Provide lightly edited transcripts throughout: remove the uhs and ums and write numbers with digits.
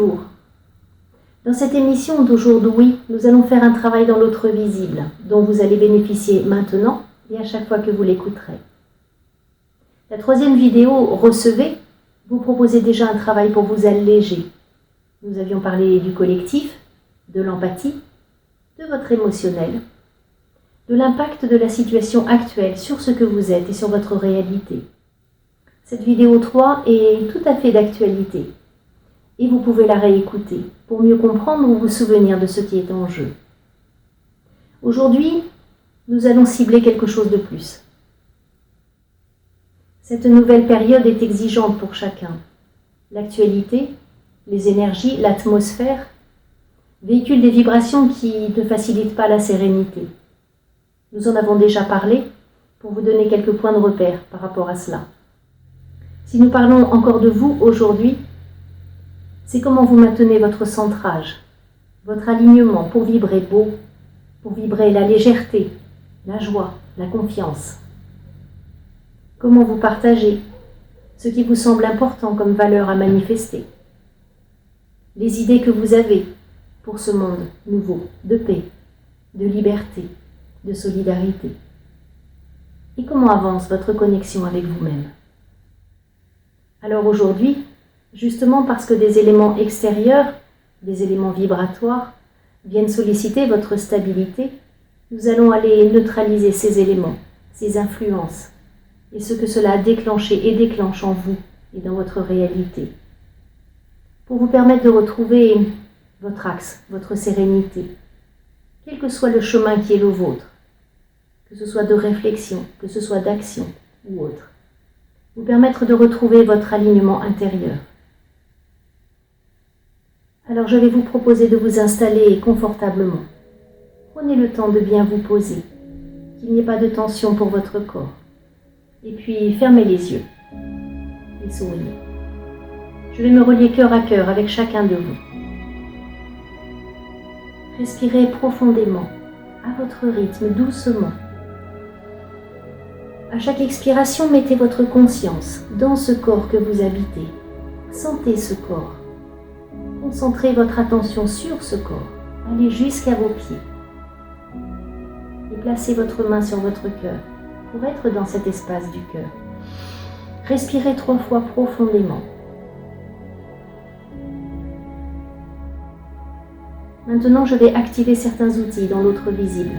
Bonjour. Dans cette émission d'aujourd'hui, nous allons faire un travail dans l'autre visible, dont vous allez bénéficier maintenant et à chaque fois que vous l'écouterez. La troisième vidéo, Recevez, vous proposez déjà un travail pour vous alléger. Nous avions parlé du collectif, de l'empathie, de votre émotionnel, de l'impact de la situation actuelle sur ce que vous êtes et sur votre réalité. Cette vidéo 3 est tout à fait d'actualité et vous pouvez la réécouter pour mieux comprendre ou vous souvenir de ce qui est en jeu. Aujourd'hui, nous allons cibler quelque chose de plus. Cette nouvelle période est exigeante pour chacun. L'actualité, les énergies, l'atmosphère véhiculent des vibrations qui ne facilitent pas la sérénité. Nous en avons déjà parlé pour vous donner quelques points de repère par rapport à cela. Si nous parlons encore de vous aujourd'hui, c'est comment vous maintenez votre centrage, votre alignement pour vibrer beau, pour vibrer la légèreté, la joie, la confiance. Comment vous partagez ce qui vous semble important comme valeur à manifester. Les idées que vous avez pour ce monde nouveau, de paix, de liberté, de solidarité. Et comment avance votre connexion avec vous-même. Alors aujourd'hui, justement parce que des éléments extérieurs, des éléments vibratoires, viennent solliciter votre stabilité, nous allons aller neutraliser ces éléments, ces influences, et ce que cela a déclenché et déclenche en vous et dans votre réalité, pour vous permettre de retrouver votre axe, votre sérénité, quel que soit le chemin qui est le vôtre, que ce soit de réflexion, que ce soit d'action ou autre. Vous permettre de retrouver votre alignement intérieur. Alors je vais vous proposer de vous installer confortablement. Prenez le temps de bien vous poser, qu'il n'y ait pas de tension pour votre corps. Et puis fermez les yeux et souriez. Je vais me relier cœur à cœur avec chacun de vous. Respirez profondément, à votre rythme, doucement. À chaque expiration, mettez votre conscience dans ce corps que vous habitez. Sentez ce corps. Concentrez votre attention sur ce corps. Allez jusqu'à vos pieds. Et placez votre main sur votre cœur pour être dans cet espace du cœur. Respirez 3 fois profondément. Maintenant, je vais activer certains outils dans l'autre visible.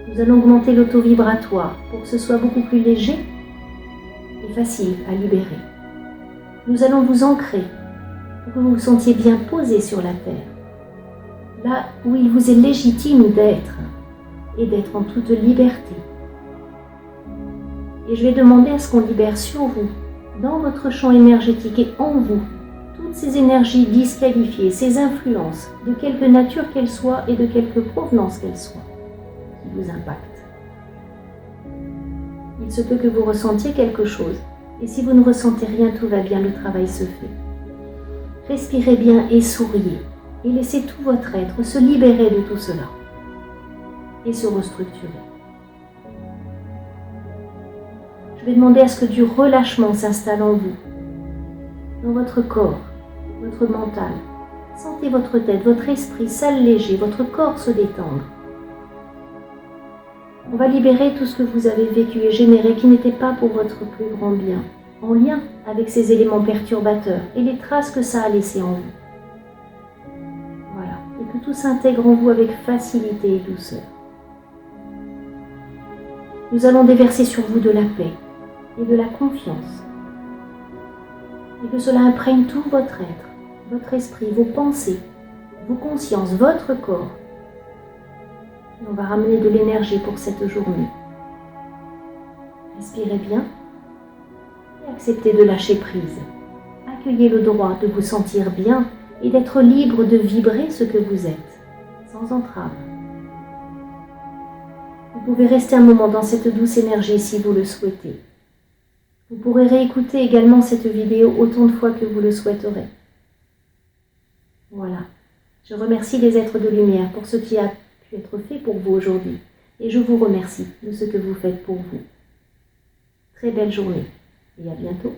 Nous allons augmenter l'auto-vibratoire pour que ce soit beaucoup plus léger et facile à libérer. Nous allons vous ancrer pour que vous vous sentiez bien posé sur la terre, là où il vous est légitime d'être et d'être en toute liberté. Et je vais demander à ce qu'on libère sur vous, dans votre champ énergétique et en vous, toutes ces énergies disqualifiées, ces influences, de quelque nature qu'elles soient et de quelque provenance qu'elles soient, qui vous impactent. Il se peut que vous ressentiez quelque chose, et si vous ne ressentez rien, tout va bien, le travail se fait. Respirez bien et souriez, et laissez tout votre être se libérer de tout cela, et se restructurer. Je vais demander à ce que du relâchement s'installe en vous, dans votre corps, votre mental. Sentez votre tête, votre esprit s'alléger, votre corps se détendre. On va libérer tout ce que vous avez vécu et généré qui n'était pas pour votre plus grand bien, en lien avec ces éléments perturbateurs et les traces que ça a laissées en vous. Voilà, et que tout s'intègre en vous avec facilité et douceur. Nous allons déverser sur vous de la paix et de la confiance. Et que cela imprègne tout votre être, votre esprit, vos pensées, vos consciences, votre corps. Et on va ramener de l'énergie pour cette journée. Respirez bien et acceptez de lâcher prise. Accueillez le droit de vous sentir bien et d'être libre de vibrer ce que vous êtes, sans entrave. Vous pouvez rester un moment dans cette douce énergie si vous le souhaitez. Vous pourrez réécouter également cette vidéo autant de fois que vous le souhaiterez. Voilà. Je remercie les êtres de lumière pour ce qui a pu être fait pour vous aujourd'hui. Et je vous remercie de ce que vous faites pour vous. Très belle journée et à bientôt.